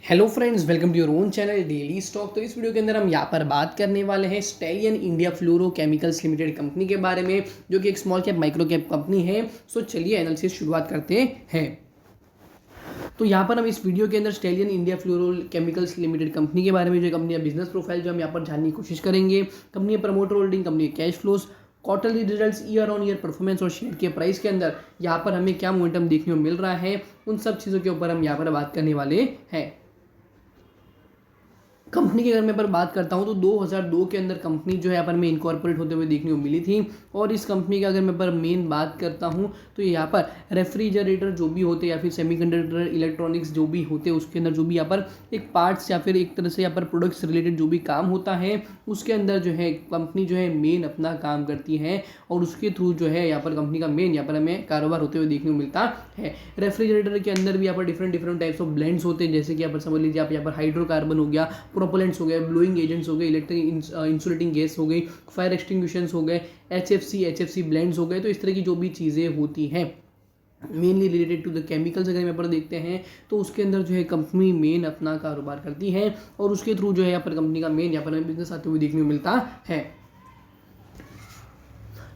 Hello friends, welcome to your own channel Daily Stock. तो इस video के अंदर हम यहाँ पर बात करने वाले हैं stallion India fluorochemicals limited company के बारे में, जो कि एक small cap micro cap company है। सो चलिए एनालिसिस शुरुआत करते हैं। तो यहाँ पर हम इस वीडियो के अंदर stallion India fluorochemicals limited company के बारे में, जो कंपनी का बिजनेस प्रोफाइल जो हम यहाँ पर जानने की कोशिश करेंगे, company promoter holding, company cash flows, quarterly results, year on year performance और शेयर के प्राइस के अंदर यहाँ पर हमें क्या मोमेंटम देखने को मिल रहा है, उन सब चीज़ों के ऊपर हम यहाँ पर बात करने वाले हैं। कंपनी के अगर मैं पर बात करता हूं तो 2002 के अंदर कंपनी जो है यहाँ पर मैं इनकॉर्पोरेट होते हुए देखने को मिली थी। और इस कंपनी का अगर मैं पर मेन बात करता हूं तो यहाँ पर रेफ्रिजरेटर जो भी होते या फिर सेमीकंडक्टर इलेक्ट्रॉनिक्स जो भी होते हैं, उसके अंदर जो भी यहाँ पर एक पार्ट्स या फिर एक तरह से यहाँ पर प्रोडक्ट्स रिलेटेड जो भी काम होता है, उसके अंदर जो है कंपनी जो है मेन अपना काम करती है। और उसके थ्रू जो है यहाँ पर कंपनी का मेन यहाँ पर हमें कारोबार होते हुए देखने को मिलता है। रेफ्रिजरेटर के अंदर भी यहाँ पर डिफरेंट टाइप्स ऑफ ब्लेंड्स होते हैं, जैसे कि यहाँ पर समझ लीजिए आप यहाँ पर हाइड्रोकार्बन हो गया, प्रोपेलेंट्स हो गए, ब्लोइंग एजेंट्स हो गए, इलेक्ट्रिक इंसुलेटिंग गैस हो गई, फायर एक्सटिंग्विशर्स हो गए, एचएफसी ब्लेंड्स हो गए। तो इस तरह की जो भी चीज़ें होती हैं mainly related to the chemicals, अगर यहाँ पर देखते हैं तो उसके अंदर जो है कंपनी मेन अपना कारोबार करती है। और उसके थ्रू जो है यहाँ पर कंपनी का मेन यहाँ पर बिजनेस आते हुए देखने को मिलता है।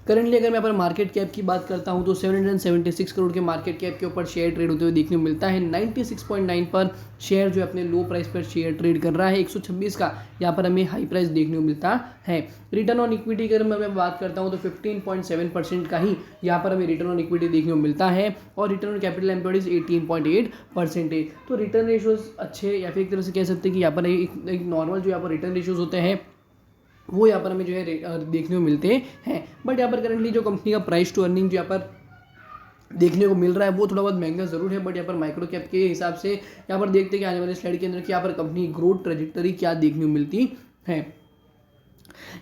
करंटली अगर मैं यहाँ पर मार्केट कैप की बात करता हूँ तो 776 करोड़ के मार्केट कैप के ऊपर शेयर ट्रेड होते हुए देखने को मिलता है। 96.9 पर शेयर जो अपने लो प्राइस पर शेयर ट्रेड कर रहा है। 126 का यहाँ पर हमें हाई प्राइस देखने को मिलता है। रिटर्न ऑन इक्विटी अगर मैं बात करता हूँ तो 15.7% का ही यहाँ पर हमें रिटर्न ऑन इक्विटी देखने को मिलता है। और return on capital employed is 18.8%। तो रिटर्न रेशियोज अच्छे, या फिर एक तरह से कह सकते हैं कि यहाँ पर एक नॉर्मल जो यहाँ पर रिटर्न रेशियोज होते हैं वो यहाँ पर हमें जो है देखने को मिलते हैं। बट यहाँ पर करंटली जो कंपनी का प्राइस टू अर्निंग जो यहाँ पर देखने को मिल रहा है वो थोड़ा बहुत महंगा जरूर है। बट यहाँ पर माइक्रो कैप के हिसाब से यहाँ पर देखते हैं कि आने वाले स्लाइड के अंदर कि यहाँ पर कंपनी ग्रोथ ट्रेजेक्टरी क्या देखने को मिलती है।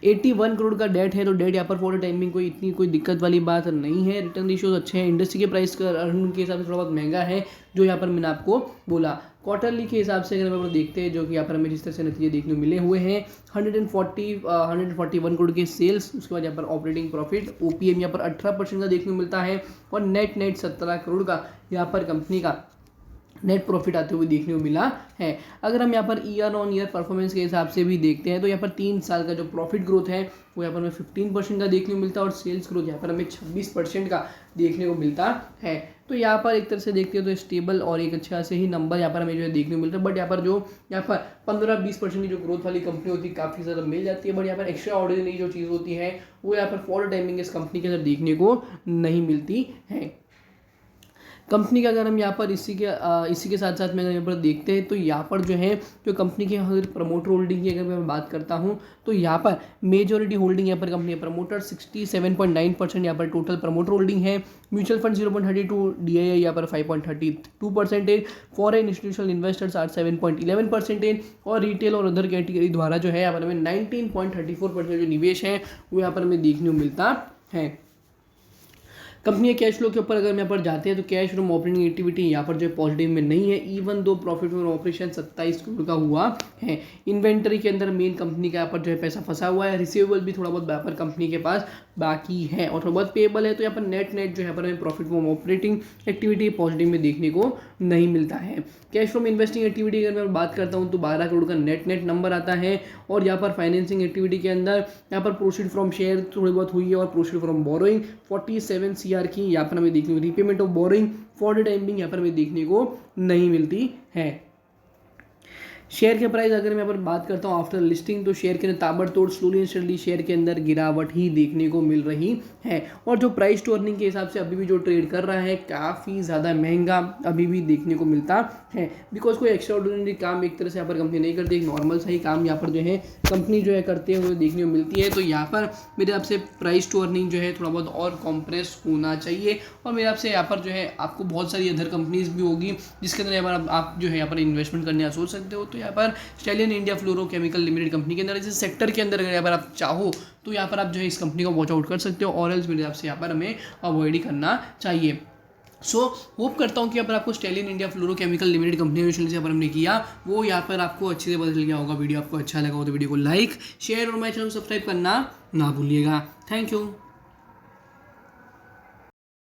81 करोड़ का डेट है, तो डेट यहाँ पर फॉर टाइमिंग कोई दिक्कत वाली बात नहीं है। रिटर्न रेशियोज अच्छे हैं, इंडस्ट्री के प्राइस का अर्निंग के हिसाब से थोड़ा बहुत महंगा है, जो यहाँ पर मैंने आपको बोला। क्वार्टरली के हिसाब से अगर हम देखते हैं, जो कि यहाँ पर हमें जिस तरह से नतीजे देखने को मिले हुए हैं, 141 करोड़ के सेल्स, उसके बाद यहाँ पर ऑपरेटिंग प्रॉफिट ओपीएम यहाँ पर 18% का देखने को मिलता है। और नेट 17 करोड़ का यहाँ पर कंपनी का नेट प्रॉफिट आते हुए देखने को मिला है। अगर हम यहाँ per year on year performance के हिसाब से भी देखते हैं तो यहाँ पर 3 साल का जो प्रॉफिट ग्रोथ है वो यहाँ पर हमें 15% का देखने को मिलता है। और सेल्स ग्रोथ यहाँ पर हमें 26% का देखने को मिलता है। तो यहाँ पर एक तरह से देखते हैं तो स्टेबल और एक अच्छा से ही नंबर यहाँ पर हमें जो है देखने को मिलता है। बट यहाँ पर जो यहाँ पर 15-20% की जो ग्रोथ वाली कंपनी होती है काफ़ी ज़्यादा मिल जाती है। बट यहाँ पर एक्स्ट्रा ऑर्डिनरी जो चीज़ होती है वो यहाँ पर फॉर टाइमिंग इस कंपनी के अंदर देखने को नहीं मिलती है। कंपनी का अगर हम यहाँ पर इसी के साथ साथ में अगर यहाँ पर देखते हैं तो यहाँ पर जो है जो कंपनी के अगर प्रमोटर होल्डिंग की अगर मैं बात करता हूँ तो यहाँ पर मेजॉरिटी होल्डिंग यहाँ पर कंपनी प्रमोटर 67.9% यहाँ पर टोटल प्रमोटर होल्डिंग है। म्यूचुअल फंड 0.32, डीआईआई यहाँ पर 5.32%, फॉरेन इंस्टीट्यूशनल इन्वेस्टर्स आर 7.11%। और रिटेल और अदर कैटेगरी द्वारा जो है यहाँ पर हमें 19.34% जो निवेश है वो यहाँ पर हमें देखने को मिलता है। कंपनी के कैश फ्लो के ऊपर अगर मैं यहाँ पर जाते हैं तो कैश फ्रॉम ऑपरेटिंग एक्टिविटी यहाँ पर जो पॉजिटिव में नहीं है, even though profit from operation 27 crore का हुआ है। इन्वेंटरी के अंदर मेन कंपनी का यहाँ पर जो है पैसा फंसा हुआ है। रिसीवेबल भी थोड़ा बहुत यहाँ पर कंपनी के पास बाकी है और थोड़ा बहुत पेएबल है। तो यहाँ पर नेट जो यहाँ पर हमें profit from operating activity positive में देखने को नहीं मिलता है। कैश फ्रॉम इन्वेस्टिंग एक्टिविटी अगर मैं बात करता हूँ तो 12 करोड़ का नेट नंबर आता है। और यहाँ पर फाइनेंसिंग एक्टिविटी के अंदर यहाँ पर प्रोसीड फ्रॉम शेयर थोड़ी बहुत हुई है और प्रोसीड फ्रॉम बोरोइंग 47 CR की यहाँ पर हमें देखने को, repayment of borrowing for the time being यहाँ पर हमें देखने को नहीं मिलती है। शेयर के प्राइस अगर मैं यहाँ पर बात करता हूँ आफ्टर लिस्टिंग तो शेयर के अंदर ताबड़तोड़ स्लोली एंड स्टडली शेयर के अंदर गिरावट ही देखने को मिल रही है। और जो प्राइस टू अर्निंग के हिसाब से अभी भी जो ट्रेड कर रहा है काफ़ी ज़्यादा महंगा अभी भी देखने को मिलता है। बिकॉज कोई एक्स्ट्रा ऑर्डिनरी काम एक तरह से यहाँ पर कंपनी नहीं करती, एक नॉर्मल सा ही काम यहाँ पर जो है कंपनी जो है करते हुए देखने को मिलती है। तो यहाँ पर मेरे आपसे प्राइस टू अर्निंग जो है थोड़ा बहुत और कॉम्प्रेस होना चाहिए। और मेरे आपसे यहाँ पर जो है आपको बहुत सारी अदर कंपनीज भी होगी जिसके अंदर यहाँ पर आप जो है यहाँ पर इन्वेस्टमेंट करने का सोच सकते हो। तो यहाँ पर stallion India fluorochemical limited company के अंदर इस सेक्टर के अंदर अगर यहाँ पर आप चाहो तो यहाँ पर आप जो है इस कंपनी को वॉच आउट कर सकते हो। और एल्स मेरे आपसे यहाँ पर हमें अवॉइड ही करना चाहिए। सो होप करता हूँ कि यहाँ पर आपको stallion India fluorochemical limited company विषय यहाँ पर हमने किया वो यहाँ पर आपको अच्छे से पता चल गया होगा। वीडियो आपको अच्छा लगा हो तो वीडियो को लाइक शेयर और मेरे चैनल को सब्सक्राइब करना ना भूलिएगा। Thank you.